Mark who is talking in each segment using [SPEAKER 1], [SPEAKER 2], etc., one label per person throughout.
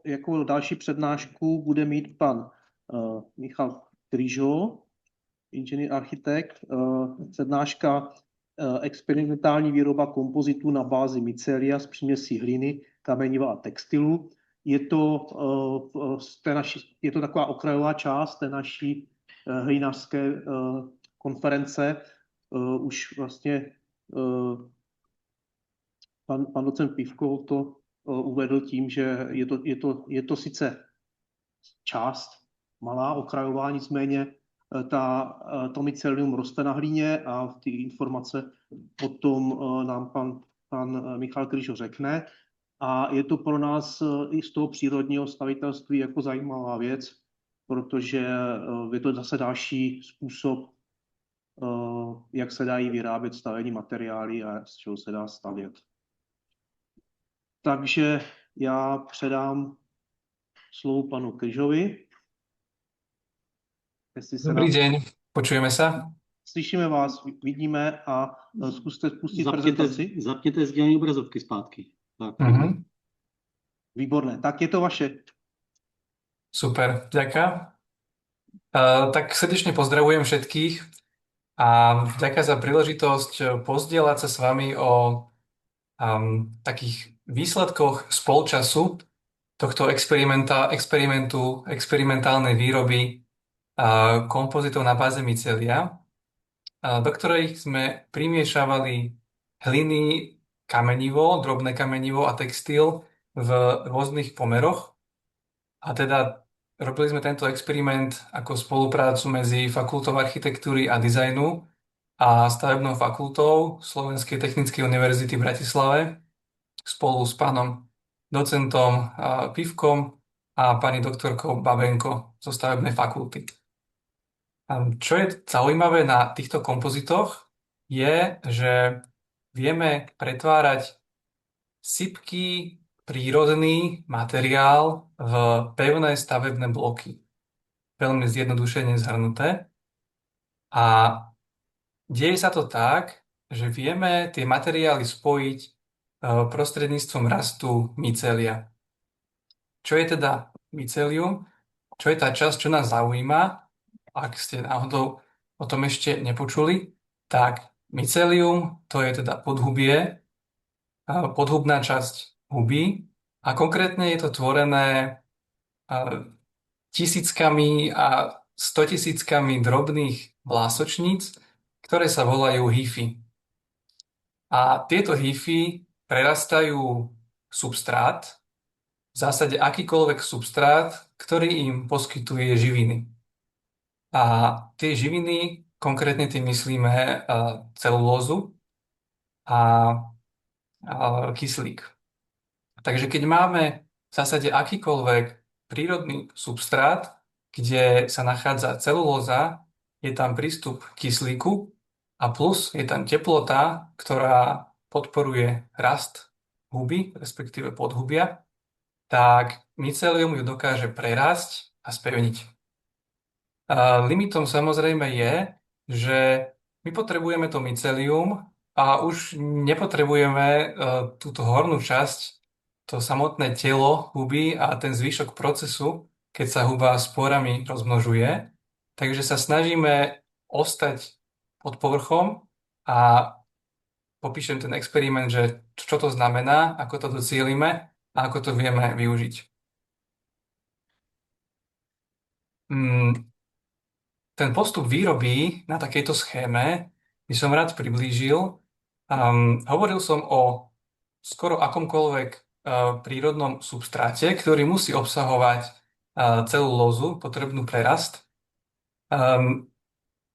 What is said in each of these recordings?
[SPEAKER 1] jako další přednášku bude mít pan Michal Kryžo, inženýr architekt, přednáška experimentální výroba kompozitů na bázi mycelia z příměsí hliny, kameniva a textilu. Je to taková okrajová část té naší hlínářské konference. Už vlastně pan docent Pivko to uvedl tím, že je to sice část malá, okrajová, nicméně to mycelium roste na hlíně a ty informace potom nám pan Michal Kryžo řekne. A je to pro nás i z toho přírodního stavitelství jako zajímavá věc, protože je to zase další způsob, jak se dají vyrábět stavební materiály a z čeho se dá stavět. Takže já předám slovo panu Kryžovi.
[SPEAKER 2] Dobrý deň, počujeme sa?
[SPEAKER 1] Slyšíme vás, vidíme a zkuste spustit prezentaci.
[SPEAKER 3] Zapněte sdílení obrazovky zpátky. Tak.
[SPEAKER 1] Výborné, tak je to vaše.
[SPEAKER 2] Super, ďakujem. Tak srdečne pozdravujem všetkých a ďakujem za príležitosť pozdieľať sa s vami o takých výsledkoch spolčasu tohto experimentálnej výroby kompozitov na báze mycelia, do ktorej sme primiešavali hliny, kamenivo, drobné kamenivo a textil v rôznych pomeroch. A teda robili sme tento experiment ako spoluprácu medzi Fakultou architektúry a dizajnu a Stavebnou fakultou Slovenskej technickej univerzity v Bratislave spolu s pánom docentom Pivkom a pani doktorkou Babenko zo Stavebnej fakulty. Čo je zaujímavé na týchto kompozitoch je, že vieme pretvárať sypký prírodný materiál v pevné stavebné bloky. Veľmi zjednodušene zhrnuté. A deje sa to tak, že vieme tie materiály spojiť prostredníctvom rastu mycelia. Čo je teda mycelium? Čo je tá časť, čo nás zaujíma? Ak ste náhodou o tom ešte nepočuli, tak mycelium to je teda podhubie, podhubná časť huby a konkrétne je to tvorené tisíckami a stotisíckami drobných vlásočníc, ktoré sa volajú hify. A tieto hify prerastajú substrát, v zásade akýkoľvek substrát, ktorý im poskytuje živiny. A tie živiny, konkrétne tým myslíme celulózu a kyslík. Takže keď máme v zásade akýkoľvek prírodný substrát, kde sa nachádza celulóza, je tam prístup kyslíku a plus je tam teplota, ktorá podporuje rast huby, respektíve podhubia, tak mycelium ju dokáže prerásť a spevniť. Limitom samozrejme je, že my potrebujeme to mycelium a už nepotrebujeme túto hornú časť, to samotné telo huby a ten zvyšok procesu, keď sa huba sporami rozmnožuje. Takže sa snažíme ostať pod povrchom a popíšem ten experiment, že čo to znamená, ako to docielime a ako to vieme využiť. Ten postup výroby na takejto schéme by som rád priblížil. Hovoril som o skoro akomkoľvek prírodnom substráte, ktorý musí obsahovať celulózu, potrebnú prerast.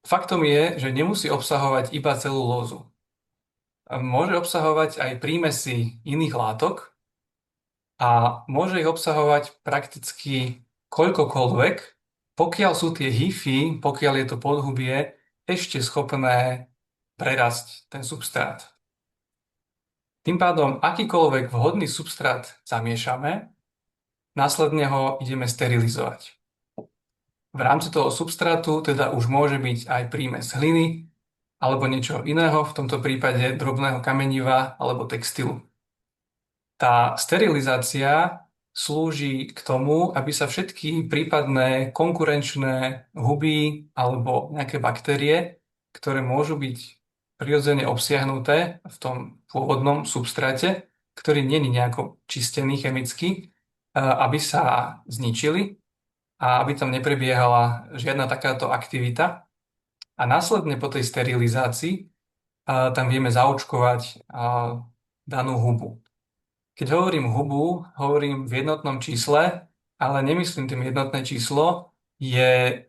[SPEAKER 2] Faktom je, že nemusí obsahovať iba celulózu. Môže obsahovať aj prímesy iných látok a môže ich obsahovať prakticky koľkokoľvek, pokiaľ sú tie hify, pokiaľ je to podhubie ešte schopné prerasť ten substrát. Tým pádom akýkoľvek vhodný substrát zamiešame, následne ho ideme sterilizovať. V rámci toho substrátu teda už môže byť aj prímes hliny alebo niečo iného, v tomto prípade drobného kameniva alebo textilu. Tá sterilizácia slúži k tomu, aby sa všetky prípadné konkurenčné huby alebo nejaké baktérie, ktoré môžu byť prirodzene obsiahnuté v tom pôvodnom substráte, ktorý nie je nejako čistený chemicky, aby sa zničili a aby tam neprebiehala žiadna takáto aktivita. A následne po tej sterilizácii tam vieme zaočkovať danú hubu. Keď hovorím hubu, hovorím v jednotnom čísle, ale nemyslím tým jednotné číslo, je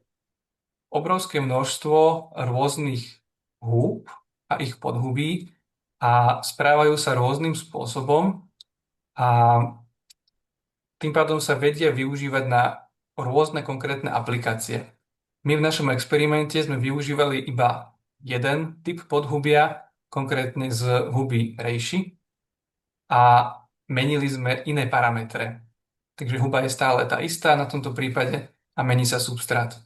[SPEAKER 2] obrovské množstvo rôznych húb a ich podhubí a správajú sa rôznym spôsobom a tým pádom sa vedia využívať na rôzne konkrétne aplikácie. My v našom experimente sme využívali iba jeden typ podhubia, konkrétne z huby reishi, a menili sme iné parametre. Takže huba je stále tá istá na tomto prípade a mení sa substrát.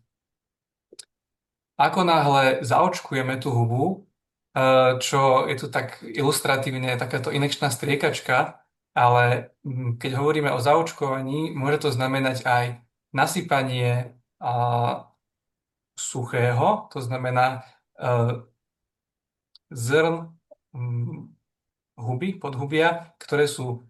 [SPEAKER 2] Ako náhle zaočkujeme tú hubu, čo je tu tak ilustratívne, takáto inekčná striekačka, ale keď hovoríme o zaočkovaní, môže to znamenať aj nasypanie suchého, to znamená zrn huby, podhubia, ktoré sú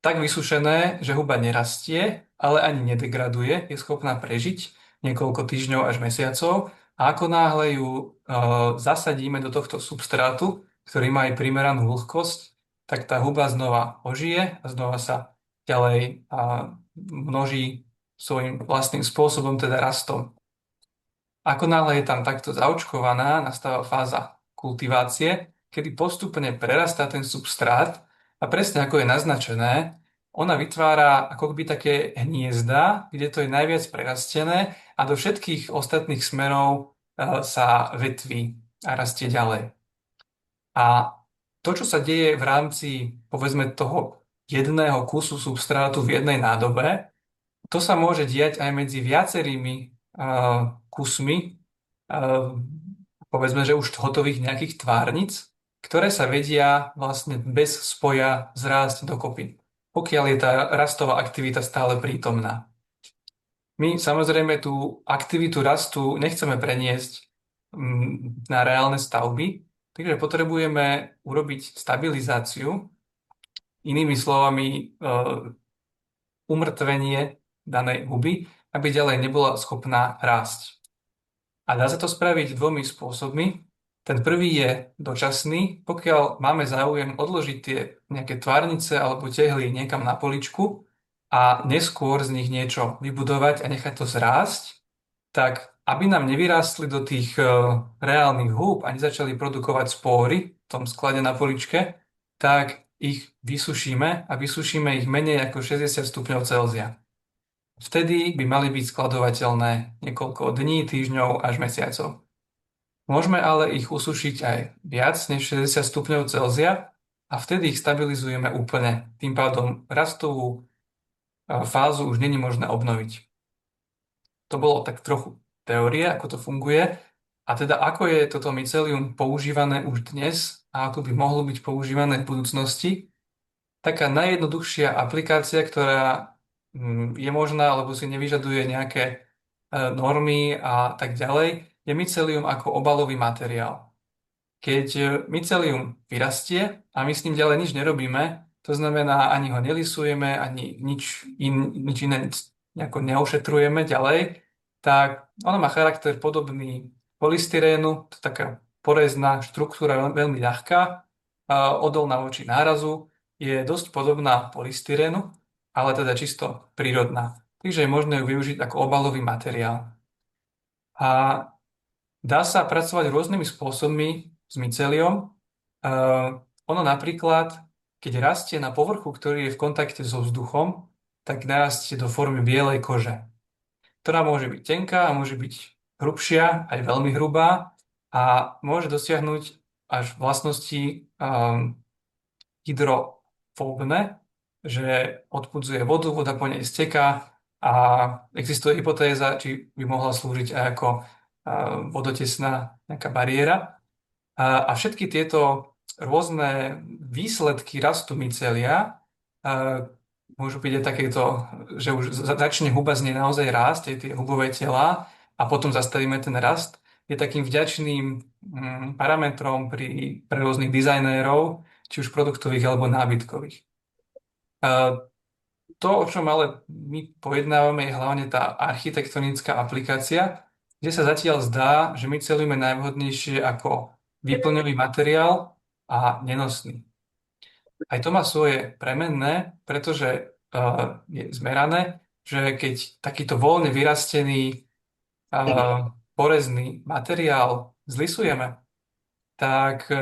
[SPEAKER 2] tak vysušené, že huba nerastie, ale ani nedegraduje, je schopná prežiť niekoľko týždňov až mesiacov. A ako náhle ju zasadíme do tohto substrátu, ktorý má aj primeranú vlhkosť, tak tá huba znova ožije a znova sa ďalej množí svojím vlastným spôsobom, teda rastom. Ako náhle je tam takto zaočkovaná, nastáva fáza kultivácie, kedy postupne prerastá ten substrát a presne ako je naznačené, ona vytvára ako by také hniezda, kde to je najviac prerastené a do všetkých ostatných smerov sa vetví a rastie ďalej. A to, čo sa deje v rámci, povedzme, toho jedného kusu substrátu v jednej nádobe, to sa môže diať aj medzi viacerými kusmi, povedzme, že už hotových nejakých tvárnic, ktoré sa vedia vlastne bez spoja zrásť dokopy, pokiaľ je tá rastová aktivita stále prítomná. My samozrejme tú aktivitu rastu nechceme preniesť na reálne stavby, takže potrebujeme urobiť stabilizáciu, inými slovami umrtvenie danej huby, aby ďalej nebola schopná rásť. A dá sa to spraviť dvomi spôsobmi. Ten prvý je dočasný, pokiaľ máme záujem odložiť tie nejaké tvárnice alebo tehly niekam na poličku a neskôr z nich niečo vybudovať a nechať to zrásť, tak aby nám nevyrástli do tých reálnych húb a nezačali produkovať spóry v tom sklade na poličke, tak ich vysušíme a vysušíme ich menej ako 60 stupňov Celzia. Vtedy by mali byť skladovateľné niekoľko dní, týždňov až mesiacov. Môžeme ale ich usušiť aj viac než 60 stupňov Celzia a vtedy ich stabilizujeme úplne. Tým pádom rastovú fázu už není možné obnoviť. To bolo tak trochu teórie, ako to funguje. A teda ako je toto mycelium používané už dnes a ako by mohlo byť používané v budúcnosti. Taká najjednoduchšia aplikácia, ktorá je možná, alebo si nevyžaduje nejaké normy a tak ďalej, je mycelium ako obalový materiál. Keď mycelium vyrastie a my s ním ďalej nič nerobíme, to znamená, ani ho nelisujeme, ani nič iné nejako neošetrujeme ďalej, tak ono má charakter podobný polystyrénu, to je taká porezná štruktúra, veľmi ľahká, odolná voči nárazu, je dosť podobná polystyrénu, ale teda čisto prírodná. Takže je možné ju využiť ako obalový materiál. A dá sa pracovať rôznymi spôsobmi s myceliom. Ono napríklad, keď rastie na povrchu, ktorý je v kontakte so vzduchom, tak narastie do formy bielej kože, ktorá môže byť tenká a môže byť hrubšia, aj veľmi hrubá a môže dosiahnuť až vlastnosti hydrofóbne, že odpudzuje vodu, voda po nej steká a existuje hypotéza, či by mohla slúžiť aj ako vodotesná nejaká bariéra. A všetky tieto rôzne výsledky rastu mycelia Môžu byť aj takéto, že už začne huba z nej naozaj rásť, aj tie hubové tela, a potom zastavíme ten rast. Je takým vďačným parametrom pre rôznych dizajnérov, či už produktových alebo nábytkových. To, o čom ale my pojednávame, je hlavne tá architektonická aplikácia, kde sa zatiaľ zdá, že mycelium je najvhodnejšie ako výplňový materiál a nenosný. Aj to má svoje premenné, pretože je zmerané, že keď takýto voľne vyrastený porezný materiál zlisujeme, tak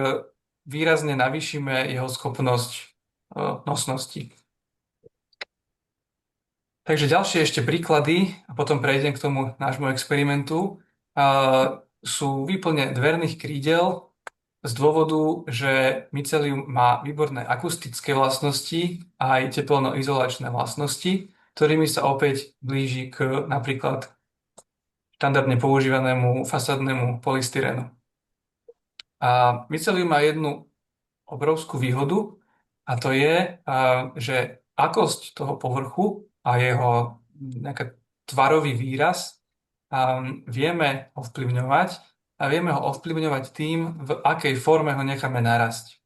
[SPEAKER 2] výrazne navýšime jeho schopnosť nosnosti. Takže ďalšie ešte príklady, a potom prejdem k tomu nášmu experimentu, sú výplne dverných krídel z dôvodu, že mycelium má výborné akustické vlastnosti a aj teplno-izolačné vlastnosti, ktorými sa opäť blíži k napríklad štandardne používanému fasádnemu polystyrenu. A mycelium má jednu obrovskú výhodu, a to je, že akosť toho povrchu a jeho nejaký tvarový výraz vieme ovplyvňovať, a vieme ho ovplyvňovať tým, v akej forme ho necháme narasť.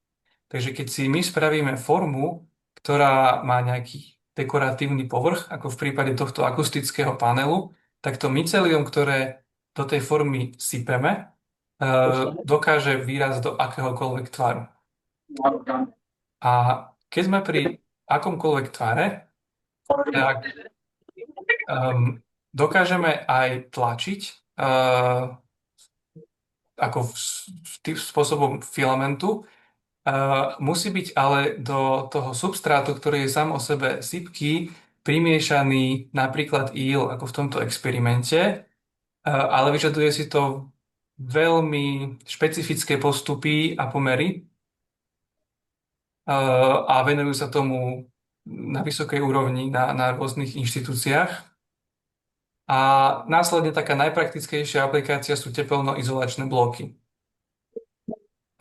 [SPEAKER 2] Takže keď si my spravíme formu, ktorá má nejaký dekoratívny povrch, ako v prípade tohto akustického panelu, tak to mycelium, ktoré do tej formy sypeme, dokáže výraz do akéhokoľvek tvaru. A keď sme pri akomkoľvek tvare, tak dokážeme aj tlačiť ako spôsobom filamentu. Musí byť ale do toho substrátu, ktorý je sám o sebe sypký, primiešaný napríklad íl, ako v tomto experimente, ale vyžaduje si to veľmi špecifické postupy a pomery a venujú sa tomu na vysokej úrovni na rôznych inštitúciách. A následne taká najpraktickejšia aplikácia sú tepelno-izolačné bloky.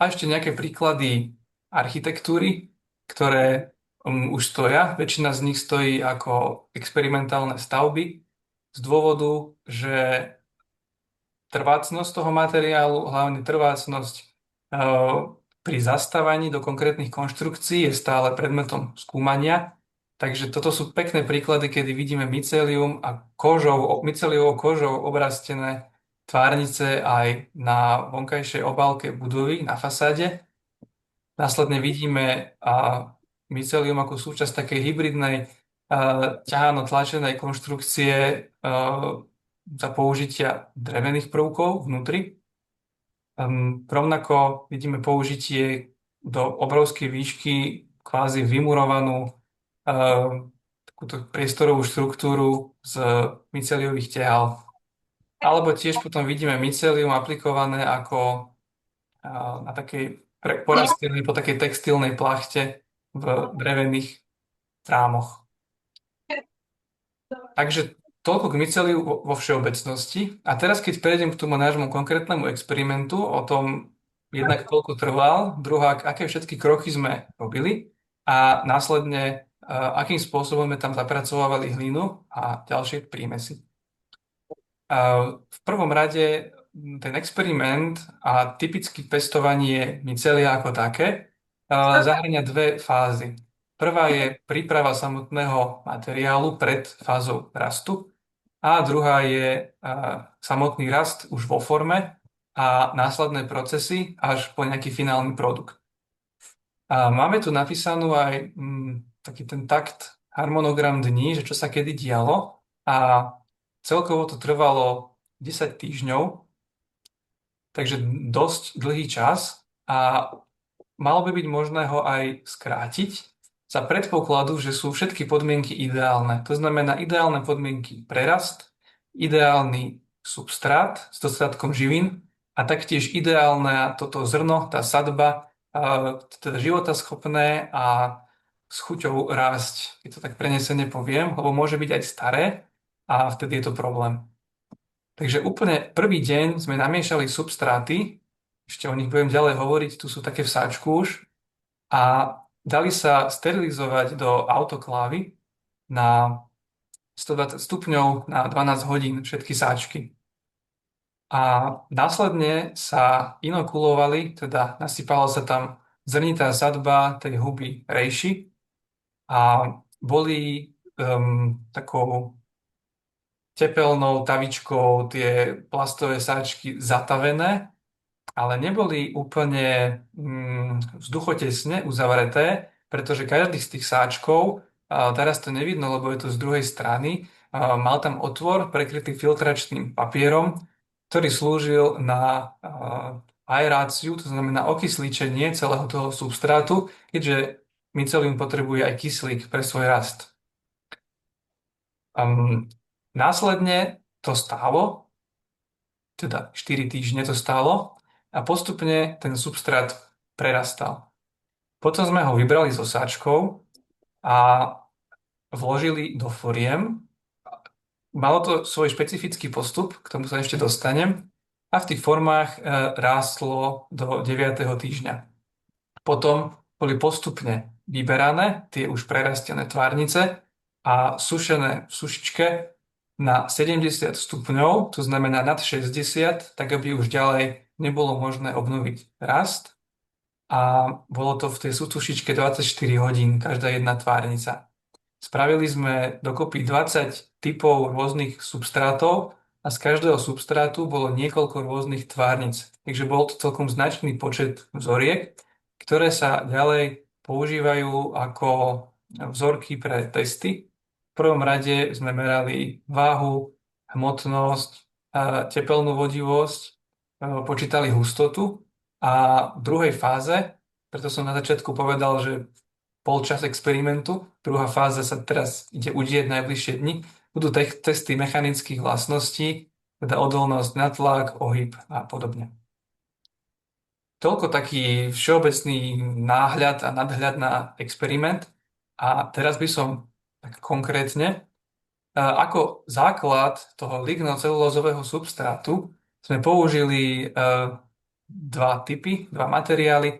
[SPEAKER 2] A ešte nejaké príklady architektúry, ktoré už stoja. Väčšina z nich stojí ako experimentálne stavby z dôvodu, že trvácnosť toho materiálu, hlavne trvácnosť pri zastávaní do konkrétnych konštrukcií je stále predmetom skúmania. Takže toto sú pekné príklady, kedy vidíme mycelium a myceliovou kožou obrastené tvárnice aj na vonkajšej obálke budovy, na fasáde. Následne vidíme mycelium ako súčasť takej hybridnej ťahano-tlačenej konštrukcie za použitia drevených prvkov vnútri. Rovnako vidíme použitie do obrovskej výšky kvázi vymurovanú takúto priestorovú štruktúru z myceliových tehál. Alebo tiež potom vidíme mycelium aplikované ako na takej porastliny po takej textilnej plachte v drevených rámoch. Takže toľko k myceliu vo všeobecnosti. A teraz, keď prejdem k tomu nášmu konkrétnemu experimentu, o tom jednak koľko trval, druhá, aké všetky kroky sme robili a následne akým spôsobom sme tam zapracovávali hlinu a ďalšie prímesy. V prvom rade ten experiment a typické pestovanie mycelia ako také zahŕňa dve fázy. Prvá je príprava samotného materiálu pred fázou rastu a druhá je samotný rast už vo forme a následné procesy až po nejaký finálny produkt. A máme tu napísanú aj taký ten takt, harmonogram dní, že čo sa kedy dialo, a celkovo to trvalo 10 týždňov, takže dosť dlhý čas a malo by byť možné ho aj skrátiť za predpokladu, že sú všetky podmienky ideálne. To znamená ideálne podmienky pre rast, ideálny substrát s dostatkom živín a taktiež ideálne toto zrno, tá sadba, teda životaschopné a s chuťou rásť, keď to tak prenesene poviem, lebo môže byť aj staré a vtedy je to problém. Takže úplne prvý deň sme namiešali substráty, ešte o nich budem ďalej hovoriť, tu sú také v sáčku už, a dali sa sterilizovať do autoklávy na 120 stupňov na 12 hodín všetky sáčky. A následne sa inokulovali, teda nasypala sa tam zrnitá sadba tej huby rejši a boli takou tepelnou tavičkou tie plastové sáčky zatavené, ale neboli úplne vzduchotesne uzavreté, pretože každý z tých sáčkov, a teraz to nevidno, lebo je to z druhej strany, mal tam otvor prekrytý filtračným papierom, ktorý slúžil na aeráciu, to znamená okysličenie celého toho substrátu, keďže mycelium potrebuje aj kyslík pre svoj rast. Následne to stálo, teda 4 týždne to stálo, a postupne ten substrát prerastal. Potom sme ho vybrali zo sáčkov a vložili do foriem. Malo to svoj špecifický postup, k tomu sa ešte dostanem, a v tých formách rástlo do 9. týždňa. Potom boli postupne vyberané tie už prerastené tvárnice a sušené v sušičke na 70 stupňov, to znamená nad 60, tak aby už ďalej nebolo možné obnoviť rast. A bolo to v tej sušičke 24 hodín, každá jedna tvárnica. Spravili sme dokopy 20 typov rôznych substrátov a z každého substrátu bolo niekoľko rôznych tvárnic. Takže bol to celkom značný počet vzoriek, ktoré sa ďalej používajú ako vzorky pre testy. V prvom rade sme merali váhu, hmotnosť, tepelnú vodivosť, počítali hustotu a v druhej fáze, preto som na začiatku povedal, že polčas experimentu, druhá fáza sa teraz ide udieť najbližšie dni, budú testy mechanických vlastností, teda odolnosť na tlak, ohyb a podobne. Toľko taký všeobecný náhľad a nadhľad na experiment. A teraz by som tak konkrétne, ako základ toho lignocelulózového substrátu sme použili dva materiály.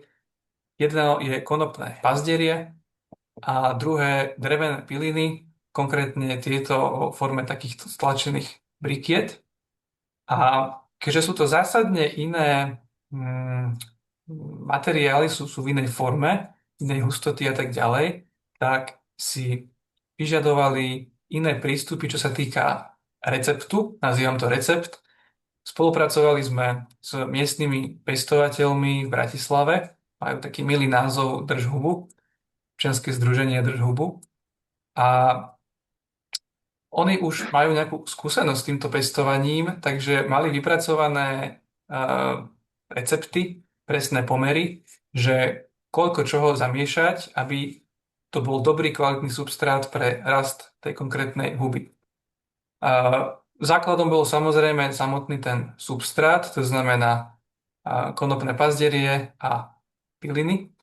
[SPEAKER 2] Jedno je konopné pazdierie a druhé drevené piliny, konkrétne tieto vo forme takýchto stlačených brikiet. A keďže sú to zásadne iné materiály, sú v inej forme, inej hustoty a tak ďalej, tak si vyžadovali iné prístupy, čo sa týka receptu, nazývam to recept. Spolupracovali sme s miestnymi pestovateľmi v Bratislave, majú taký milý názov Drž hubu, občianske združenie Drž hubu. A oni už majú nejakú skúsenosť s týmto pestovaním, takže mali vypracované recepty, presné pomery, že koľko čoho zamiešať, aby to bol dobrý, kvalitný substrát pre rast tej konkrétnej huby. Základom bol samozrejme samotný ten substrát, to znamená konopné pazdierie a piliny.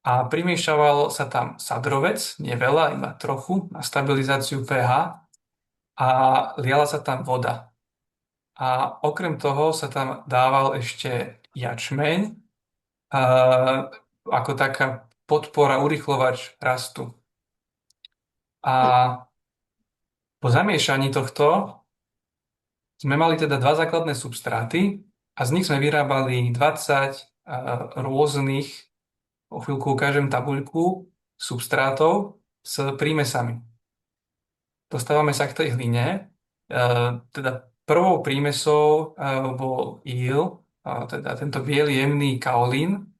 [SPEAKER 2] A primiešaval sa tam sadrovec, nie veľa, iba trochu, na stabilizáciu pH a liala sa tam voda. A okrem toho sa tam dával ešte jačmeň ako taká podpora, urýchlovač rastu. A po zamiešaní tohto sme mali teda dva základné substráty a z nich sme vyrábali 20 rôznych, o chvíľku ukážem tabuľku, substrátov s prímesami. Dostávame sa k tej hline. Teda prvou prímesou bol íl, teda tento biely jemný kaolín.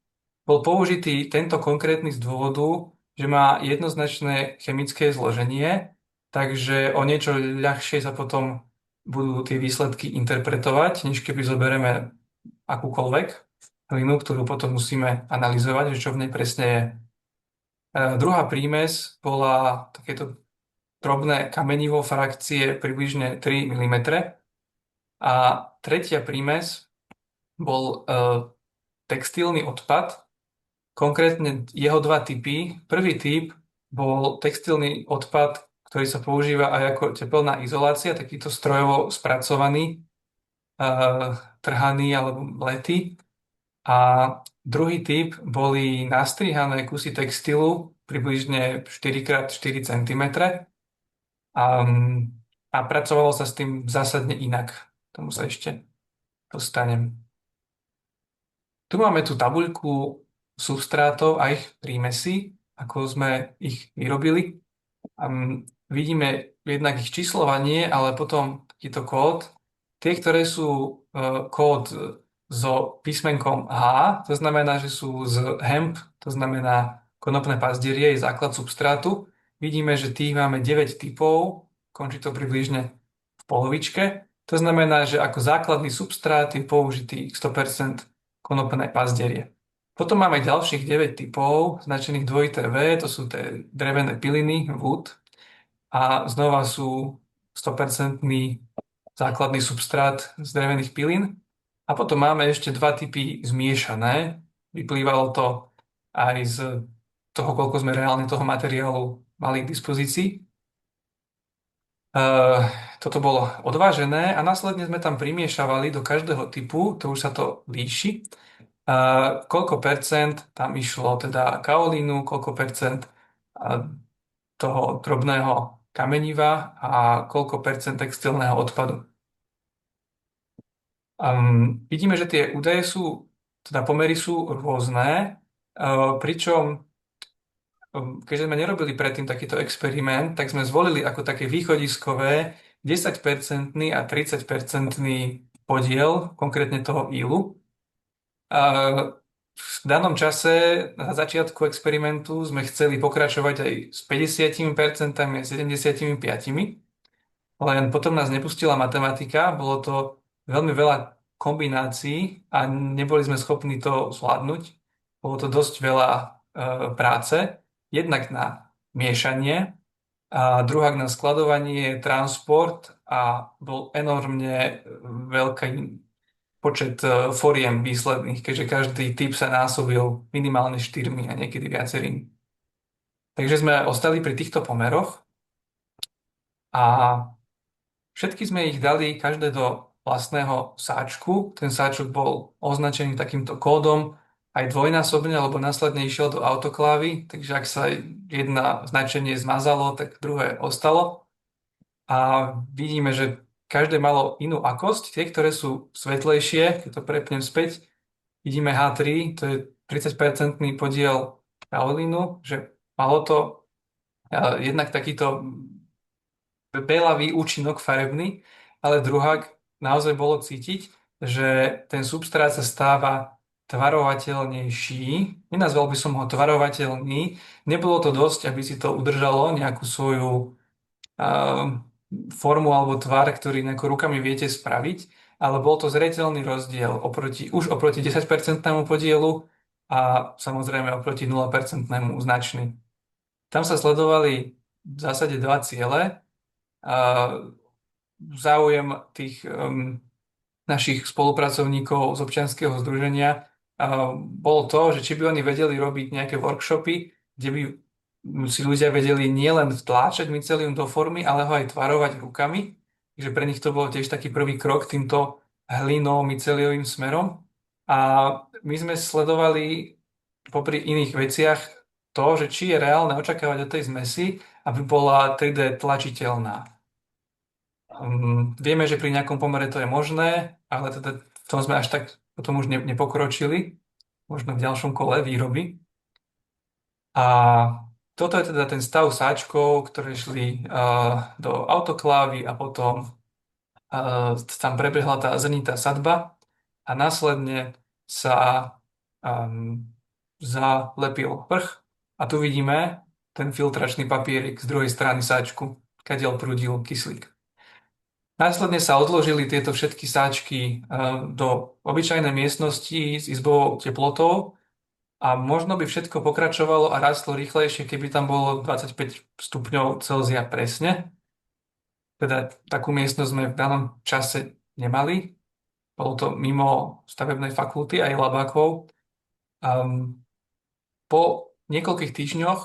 [SPEAKER 2] Bol použitý tento konkrétny z dôvodu, že má jednoznačné chemické zloženie, takže o niečo ľahšie sa potom budú tie výsledky interpretovať, než keby zoberieme akúkoľvek hlinu, ktorú potom musíme analyzovať, že čo v nej presne je. Druhá prímes bola takéto drobné kamenivo frakcie približne 3 mm. A tretia prímes bol textilný odpad, konkrétne jeho dva typy. Prvý typ bol textilný odpad, ktorý sa používa aj ako tepelná izolácia, takýto strojovo spracovaný, trhaný alebo lety. A druhý typ boli nastrihané kusy textilu, približne 4x4 cm, a pracovalo sa s tým zásadne inak. K tomu sa ešte dostanem. Tu máme tú tabuľku substrátov a ich prímesí, ako sme ich vyrobili. Vidíme jednak ich číslovanie, ale potom takýto kód. Tie, ktoré sú kód so písmenkom H, to znamená, že sú z hemp, to znamená konopné pazdierie, je základ substrátu. Vidíme, že tých máme 9 typov, končí to približne v polovičke. To znamená, že ako základný substrát je použitý 100% konopné pazdierie. Potom máme ďalších 9 typov, značených dvojité V, to sú tie drevené piliny, wood, a znova sú 100% základný substrát z drevených pilín. A potom máme ešte dva typy zmiešané. Vyplývalo to aj z toho, koľko sme reálne toho materiálu mali k dispozícii. Toto bolo odvážené a následne sme tam primiešavali do každého typu, to už sa to líši, koľko percent tam išlo teda kaolínu, koľko percent toho drobného kameniva a koľko percent textilného odpadu. Vidíme, že tie údaje sú, teda pomery sú rôzne, pričom keďže sme nerobili predtým takýto experiment, tak sme zvolili ako také východiskové 10% a 30% podiel, konkrétne toho ílu. V danom čase, na začiatku experimentu, sme chceli pokračovať aj s 50% a 75%, len potom nás nepustila matematika, bolo to veľmi veľa kombinácií a neboli sme schopní to zvládnuť. Bolo to dosť veľa práce, jednak na miešanie, a druhák na skladovanie, transport a bol enormne veľký počet foriem výsledných, keďže každý typ sa násobil minimálne 4 a niekedy viacerými. Takže sme ostali pri týchto pomeroch a všetky sme ich dali každé do vlastného sáčku. Ten sáčok bol označený takýmto kódom aj dvojnásobne, alebo následne išiel do autoklávy, takže ak sa jedna značenie zmazalo, tak druhé ostalo. A vidíme, že každé malo inú akosť. Tie, ktoré sú svetlejšie, keď to prepnem späť, vidíme H3, to je 30% podiel kaolínu, že malo to jednak takýto belavý účinok farebný, ale druhák naozaj bolo cítiť, že ten substrát sa stáva tvarovateľnejší. Nenazval by som ho tvarovateľný. Nebolo to dosť, aby si to udržalo nejakú svoju formu alebo tvar, ktorý rukami viete spraviť, ale bol to zreteľný rozdiel už oproti 10% podielu a samozrejme oproti 0% značný. Tam sa sledovali v zásade dva ciele. Záujem tých našich spolupracovníkov z občianskeho združenia bolo to, že či by oni vedeli robiť nejaké workshopy, kde by si ľudia vedeli nielen vtláčať mycelium do formy, ale ho aj tvarovať rukami. Takže pre nich to bol tiež taký prvý krok týmto hlino-myceliovým smerom. A my sme sledovali popri iných veciach to, že či je reálne očakávať od tej zmesi, aby bola 3D tlačiteľná. Vieme, že pri nejakom pomere to je možné, ale teda v tom sme až tak potom už nepokročili, možno v ďalšom kole výroby. A toto je teda ten stav sáčkov, ktoré šli do autoklávy a potom tam prebehla tá zrnitá sadba a následne sa zalepil vrch a tu vidíme ten filtračný papierik z druhej strany sáčku, kadiaľ prúdil kyslík. Následne sa odložili tieto všetky sáčky do obyčajnej miestnosti s izbovou teplotou a možno by všetko pokračovalo a rastlo rýchlejšie, keby tam bolo 25 stupňov Celzia presne. Teda takú miestnosť sme v danom čase nemali. Bolo to mimo stavebnej fakulty aj labákov. Po niekoľkých týždňoch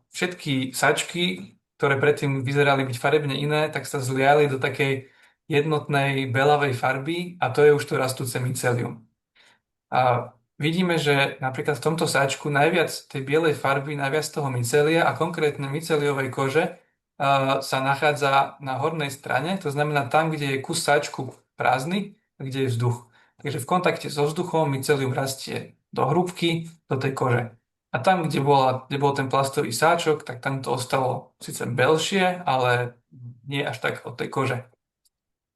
[SPEAKER 2] všetky sačky, ktoré predtým vyzerali byť farebne iné, tak sa zliali do takej jednotnej belavej farby a to je už to rastúce mycelium. A vidíme, že napríklad v tomto sáčku najviac tej bielej farby, najviac toho mycelia a konkrétne myceliovej kože sa nachádza na hornej strane, to znamená tam, kde je kus sáčku prázdny, a kde je vzduch. Takže v kontakte so vzduchom mycelium rastie do hrúbky, do tej kože. A tam, kde bol ten plastový sáčok, tak tam to ostalo síce belšie, ale nie až tak od tej kože.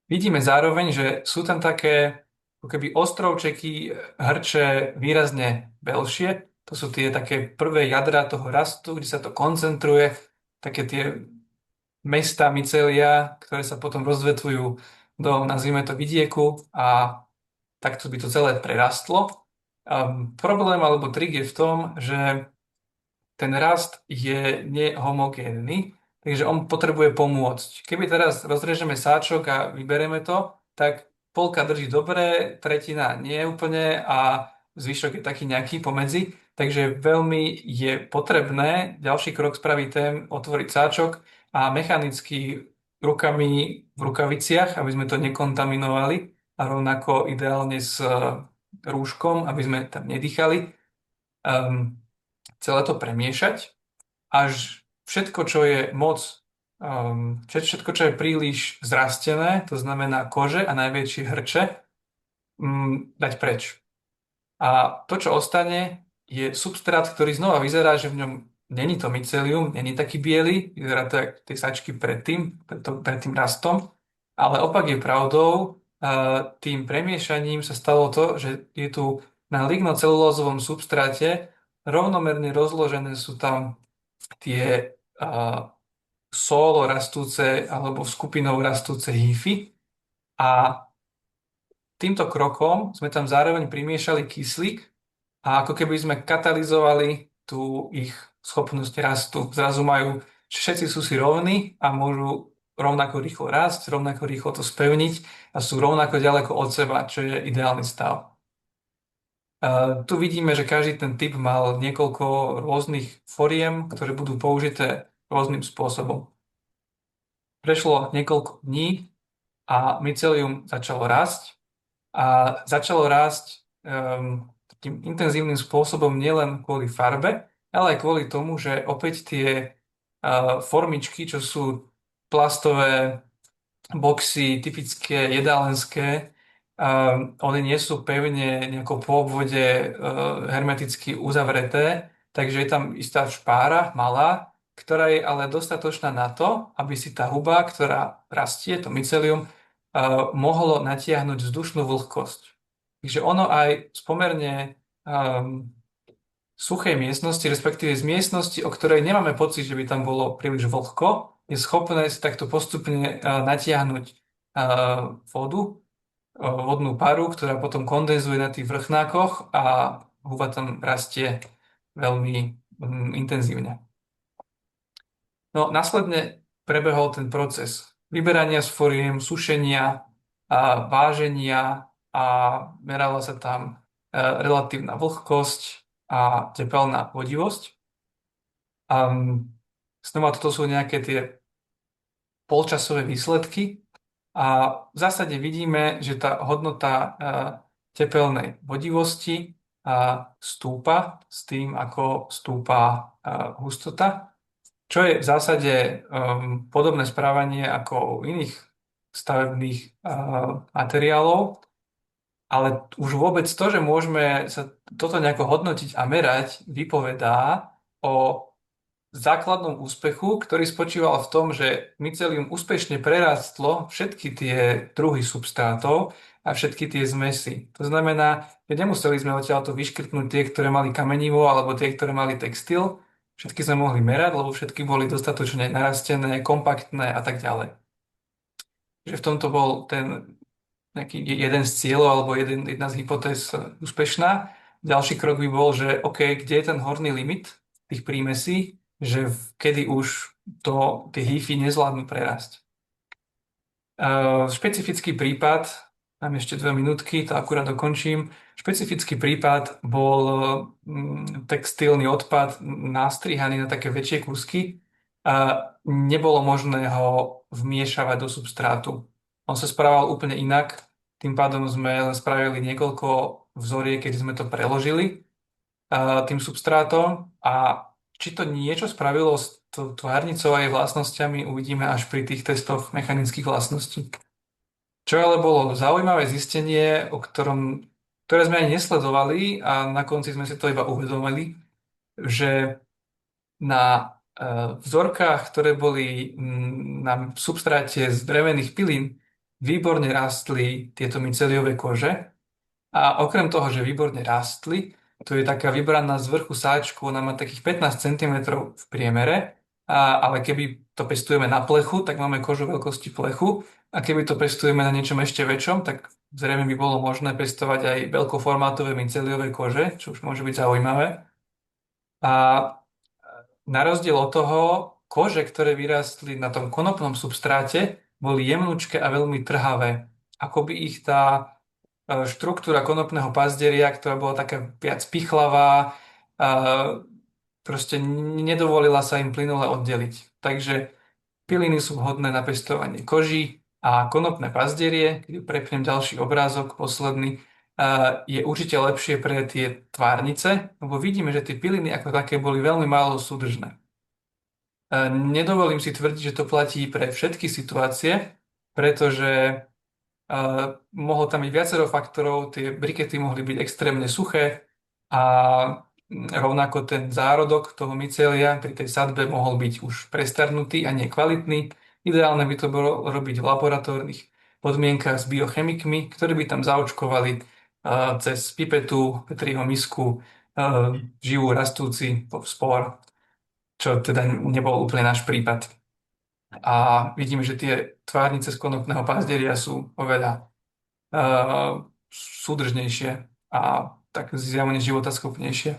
[SPEAKER 2] Vidíme zároveň, že sú tam také ako keby ostrovčeky, hrče výrazne belšie. To sú tie také prvé jadra toho rastu, kde sa to koncentruje, také tie mesta, mycelia, ktoré sa potom rozvetvujú do, nazvime to, vidieku a takto by to celé prerastlo. Problém alebo trik je v tom, že ten rast je nehomogénny, takže on potrebuje pomôcť. Keby teraz rozrežeme sáčok a vyberieme to, tak polka drží dobre, tretina nie úplne a zvyšok je taký nejaký pomedzi. Takže veľmi je potrebné ďalší krok spraviť ten, otvoriť sáčok a mechanicky rukami v rukaviciach, aby sme to nekontaminovali a rovnako ideálne s rúškom, aby sme tam nedýchali. Celé to premiešať, až všetko, čo je všetko, čo je príliš zrastené, to znamená kože a najväčšie hrče, dať preč. A to, čo ostane, je substrát, ktorý znova vyzerá, že v ňom není to mycelium, není taký biely, vyzerá to jak tie sačky pred tým rastom, ale opak je pravdou, tým premiešaním sa stalo to, že je tu na lignocelulózovom substráte rovnomerne rozložené sú tam tie solo rastúce alebo skupinou rastúce hify a týmto krokom sme tam zároveň primiešali kyslík a ako keby sme katalizovali tú ich schopnosť rastu. Zrazu majú, všetci sú si rovní a môžu rovnako rýchlo rásť, rovnako rýchlo to spevniť a sú rovnako ďaleko od seba, čo je ideálny stav. Tu vidíme, že každý ten typ mal niekoľko rôznych foriem, ktoré budú použité rôznym spôsobom. Prešlo niekoľko dní a mycelium začalo rásť a začalo rásť takým intenzívnym spôsobom nielen kvôli farbe, ale aj kvôli tomu, že opäť tie formičky, čo sú plastové boxy, typické jedálenské, oni nie sú pevne nejako po obvode hermeticky uzavreté, takže je tam istá špára malá, ktorá je ale dostatočná na to, aby si tá huba, ktorá rastie, to mycelium, mohlo natiahnuť vzdušnú vlhkosť. Takže ono aj z pomerne suchej miestnosti, respektíve z miestnosti, o ktorej nemáme pocit, že by tam bolo príliš vlhko, je schopné si takto postupne natiahnuť vodu, vodnú paru, ktorá potom kondenzuje na tých vrchnákoch a huba tam rastie veľmi intenzívne. No, následne prebehol ten proces vyberania z foriem, sušenia, váženia a merala sa tam relatívna vlhkosť a tepelná vodivosť. Znova toto sú nejaké tie polčasové výsledky. A v zásade vidíme, že tá hodnota tepelnej vodivosti stúpa s tým, ako stúpa hustota, čo je v zásade podobné správanie ako u iných stavebných materiálov, ale už vôbec to, že môžeme sa toto nejako hodnotiť a merať, vypovedá o základnom úspechu, ktorý spočíval v tom, že mycelium úspešne prerástlo všetky tie druhy substrátov a všetky tie zmesy. To znamená, že nemuseli sme odtiaľto vyškrtnúť tie, ktoré mali kamenivo alebo tie, ktoré mali textil. Všetky sme mohli merať, lebo všetky boli dostatočne narastené, kompaktné a tak ďalej. Že v tomto bol ten nejaký jeden z cieľov alebo jedna z hypotéz úspešná. Ďalší krok by bol, že OK, kde je ten horný limit tých prímesí, že kedy už tie hify nezvládnu prerásť. Špecifický prípad, mám ešte 2 minútky, to akurát dokončím. Špecifický prípad bol textilný odpad nastrihaný na také väčšie kúsky a nebolo možné ho vmiešavať do substrátu. On sa správal úplne inak, tým pádom sme spravili niekoľko vzoriek, kedy sme to preložili tým substrátom a či to niečo spravilo s tvárnicou a jej vlastnosťami, uvidíme až pri tých testoch mechanických vlastností. Čo ale bolo zaujímavé zistenie, ktoré sme ani nesledovali a na konci sme si to iba uvedomili, že na vzorkách, ktoré boli na substráte z drevených pilín, výborne rástli tieto myceliové kože. A okrem toho, že výborne rástli, tu je taká vybraná z vrchu sáčku, ona má takých 15 cm v priemere, ale keby to pestujeme na plechu, tak máme kožu veľkosti plechu, a keby to pestujeme na niečom ešte väčšom, tak zrejme by bolo možné pestovať aj veľkoformátové myceliové kože, čo už môže byť zaujímavé. A na rozdiel od toho, kože, ktoré vyrástli na tom konopnom substráte, boli jemnučké a veľmi trhavé. Ako by ich tá štruktúra konopného pazderia, ktorá bola taká viac pichlavá, proste nedovolila sa im plynule oddeliť. Takže piliny sú vhodné na pestovanie koží a konopné pazderie, keď prepnem ďalší obrázok, posledný, je určite lepšie pre tie tvárnice, lebo vidíme, že tie piliny ako také boli veľmi málo súdržné. Nedovolím si tvrdiť, že to platí pre všetky situácie, pretože mohlo tam byť viacero faktorov, tie brikety mohli byť extrémne suché a rovnako ten zárodok toho mycelia pri tej sadbe mohol byť už prestarnutý a nekvalitný. Ideálne by to bolo robiť v laboratórnych podmienkach s biochemikmi, ktorí by tam zaočkovali cez pipetu, Petriho misku, živú rastúci spor, čo teda nebol úplne náš prípad. A vidíme, že tie tvárnice z konopného pazderia sú oveľa súdržnejšie a tak zjavne životaschopnejšie.